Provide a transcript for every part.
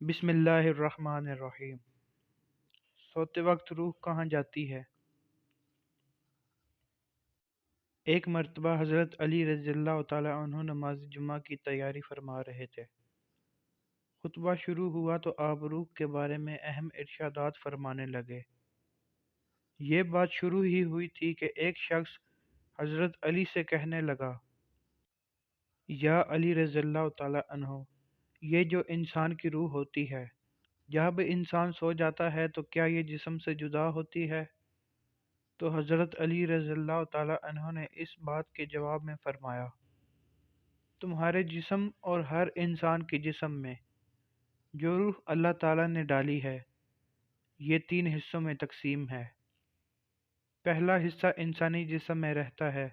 بسم اللہ الرحمن الرحیم۔ سوتے وقت روح کہاں جاتی ہے؟ ایک مرتبہ حضرت علی رضی اللہ تعالی عنہ نماز جمعہ کی تیاری فرما رہے تھے۔ خطبہ شروع ہوا تو آپ روح کے بارے میں اہم ارشادات فرمانے لگے۔ یہ بات شروع ہی ہوئی تھی کہ ایک شخص حضرت علی سے کہنے لگا، یا علی رضی اللہ تعالی عنہ، یہ جو انسان کی روح ہوتی ہے، جب انسان سو جاتا ہے تو کیا یہ جسم سے جدا ہوتی ہے؟ تو حضرت علی رضی اللہ تعالی عنہ نے اس بات کے جواب میں فرمایا، تمہارے جسم اور ہر انسان کے جسم میں جو روح اللہ تعالی نے ڈالی ہے، یہ تین حصوں میں تقسیم ہے۔ پہلا حصہ انسانی جسم میں رہتا ہے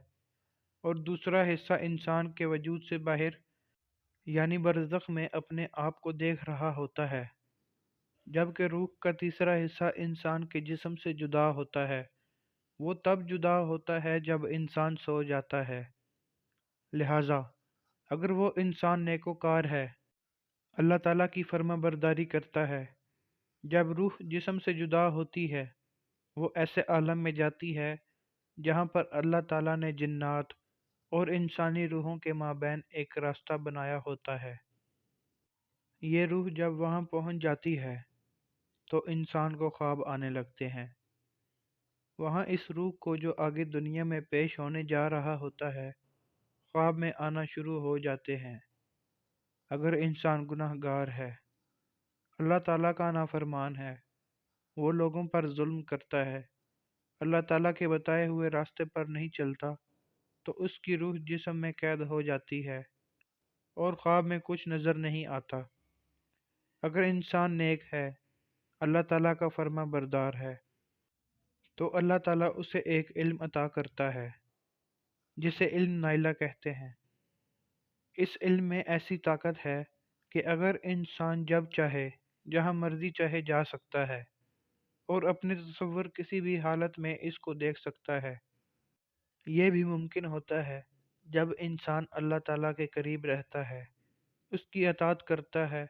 اور دوسرا حصہ انسان کے وجود سے باہر یعنی برزخ میں اپنے آپ کو دیکھ رہا ہوتا ہے، جبکہ روح کا تیسرا حصہ انسان کے جسم سے جدا ہوتا ہے۔ وہ تب جدا ہوتا ہے جب انسان سو جاتا ہے۔ لہذا اگر وہ انسان نیکوکار ہے، اللہ تعالیٰ کی فرما برداری کرتا ہے، جب روح جسم سے جدا ہوتی ہے وہ ایسے عالم میں جاتی ہے جہاں پر اللہ تعالیٰ نے جنات اور انسانی روحوں کے مابین ایک راستہ بنایا ہوتا ہے۔ یہ روح جب وہاں پہنچ جاتی ہے تو انسان کو خواب آنے لگتے ہیں۔ وہاں اس روح کو جو آگے دنیا میں پیش ہونے جا رہا ہوتا ہے، خواب میں آنا شروع ہو جاتے ہیں۔ اگر انسان گناہ گار ہے، اللہ تعالیٰ کا نافرمان ہے، وہ لوگوں پر ظلم کرتا ہے، اللہ تعالیٰ کے بتائے ہوئے راستے پر نہیں چلتا، تو اس کی روح جسم میں قید ہو جاتی ہے اور خواب میں کچھ نظر نہیں آتا۔ اگر انسان نیک ہے، اللہ تعالیٰ کا فرما بردار ہے، تو اللہ تعالیٰ اسے ایک علم عطا کرتا ہے جسے علم نائلہ کہتے ہیں۔ اس علم میں ایسی طاقت ہے کہ اگر انسان جب چاہے جہاں مرضی چاہے جا سکتا ہے اور اپنے تصور کسی بھی حالت میں اس کو دیکھ سکتا ہے۔ یہ بھی ممکن ہوتا ہے جب انسان اللہ تعالیٰ کے قریب رہتا ہے، اس کی اطاعت کرتا ہے،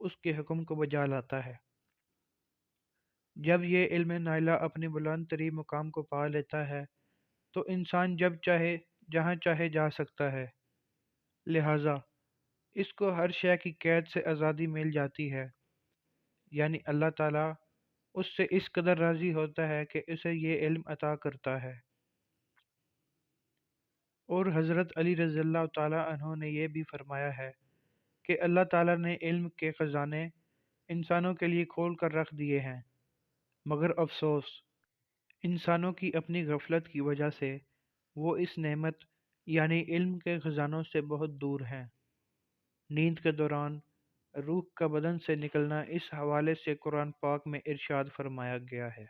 اس کے حکم کو بجا لاتا ہے۔ جب یہ علم نائلہ اپنی بلند ترین مقام کو پا لیتا ہے تو انسان جب چاہے جہاں چاہے جا سکتا ہے۔ لہٰذا اس کو ہر شے کی قید سے آزادی مل جاتی ہے، یعنی اللہ تعالیٰ اس سے اس قدر راضی ہوتا ہے کہ اسے یہ علم عطا کرتا ہے۔ اور حضرت علی رضی اللہ تعالی عنہ نے یہ بھی فرمایا ہے کہ اللہ تعالیٰ نے علم کے خزانے انسانوں کے لیے کھول کر رکھ دیے ہیں، مگر افسوس انسانوں کی اپنی غفلت کی وجہ سے وہ اس نعمت یعنی علم کے خزانوں سے بہت دور ہیں۔ نیند کے دوران روح کا بدن سے نکلنا اس حوالے سے قرآن پاک میں ارشاد فرمایا گیا ہے۔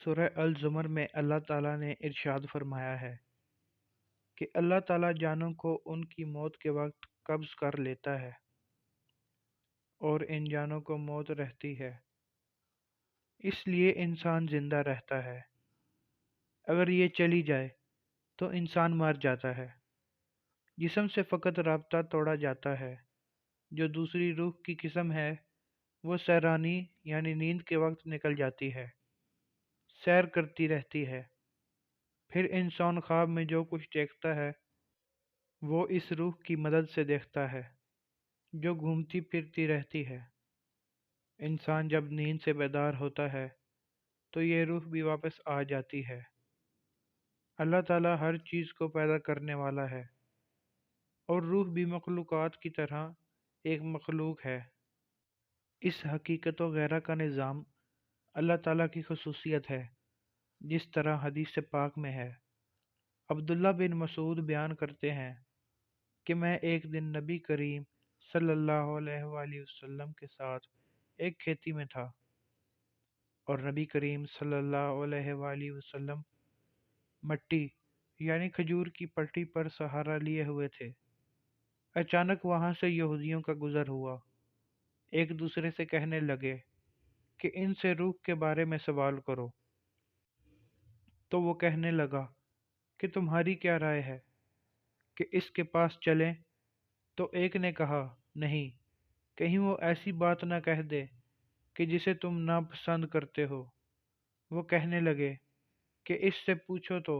سورہ الزمر میں اللہ تعالیٰ نے ارشاد فرمایا ہے کہ اللہ تعالیٰ جانوں کو ان کی موت کے وقت قبض کر لیتا ہے اور ان جانوں کو موت رہتی ہے، اس لیے انسان زندہ رہتا ہے۔ اگر یہ چلی جائے تو انسان مر جاتا ہے۔ جسم سے فقط رابطہ توڑا جاتا ہے۔ جو دوسری روح کی قسم ہے وہ سیرانی یعنی نیند کے وقت نکل جاتی ہے، سیر کرتی رہتی ہے۔ پھر انسان خواب میں جو کچھ دیکھتا ہے وہ اس روح کی مدد سے دیکھتا ہے جو گھومتی پھرتی رہتی ہے۔ انسان جب نیند سے بیدار ہوتا ہے تو یہ روح بھی واپس آ جاتی ہے۔ اللہ تعالیٰ ہر چیز کو پیدا کرنے والا ہے اور روح بھی مخلوقات کی طرح ایک مخلوق ہے۔ اس حقیقت وغیرہ کا نظام اللہ تعالیٰ کی خصوصیت ہے، جس طرح حدیث پاک میں ہے۔ عبداللہ بن مسعود بیان کرتے ہیں کہ میں ایک دن نبی کریم صلی اللہ علیہ وآلہ وسلم کے ساتھ ایک کھیتی میں تھا اور نبی کریم صلی اللہ علیہ وآلہ وسلم مٹی یعنی کھجور کی پٹی پر سہارا لیے ہوئے تھے۔ اچانک وہاں سے یہودیوں کا گزر ہوا۔ ایک دوسرے سے کہنے لگے کہ ان سے روح کے بارے میں سوال کرو۔ تو وہ کہنے لگا کہ تمہاری کیا رائے ہے کہ اس کے پاس چلیں؟ تو ایک نے کہا نہیں، کہیں وہ ایسی بات نہ کہہ دے کہ جسے تم ناپسند کرتے ہو۔ وہ کہنے لگے کہ اس سے پوچھو تو۔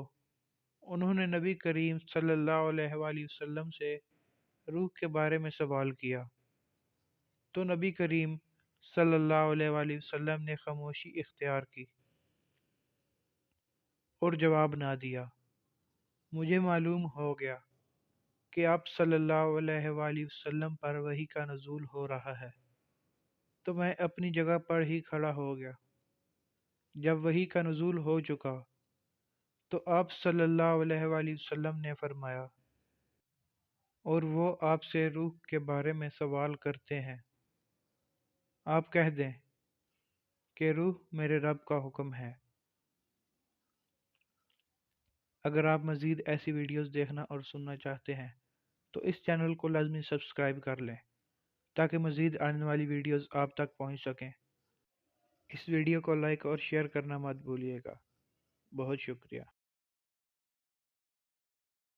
انہوں نے نبی کریم صلی اللہ علیہ وآلہ وسلم سے روح کے بارے میں سوال کیا تو نبی کریم صلی اللہ علیہ وآلہ وسلم نے خاموشی اختیار کی اور جواب نہ دیا۔ مجھے معلوم ہو گیا کہ آپ صلی اللہ علیہ وآلہ وسلم پر وحی کا نزول ہو رہا ہے، تو میں اپنی جگہ پر ہی کھڑا ہو گیا۔ جب وحی کا نزول ہو چکا تو آپ صلی اللہ علیہ وآلہ وسلم نے فرمایا، اور وہ آپ سے روح کے بارے میں سوال کرتے ہیں، آپ کہہ دیں کہ روح میرے رب کا حکم ہے۔ اگر آپ مزید ایسی ویڈیوز دیکھنا اور سننا چاہتے ہیں تو اس چینل کو لازمی سبسکرائب کر لیں تاکہ مزید آنے والی ویڈیوز آپ تک پہنچ سکیں۔ اس ویڈیو کو لائک اور شیئر کرنا مت بھولیے گا۔ بہت شکریہ۔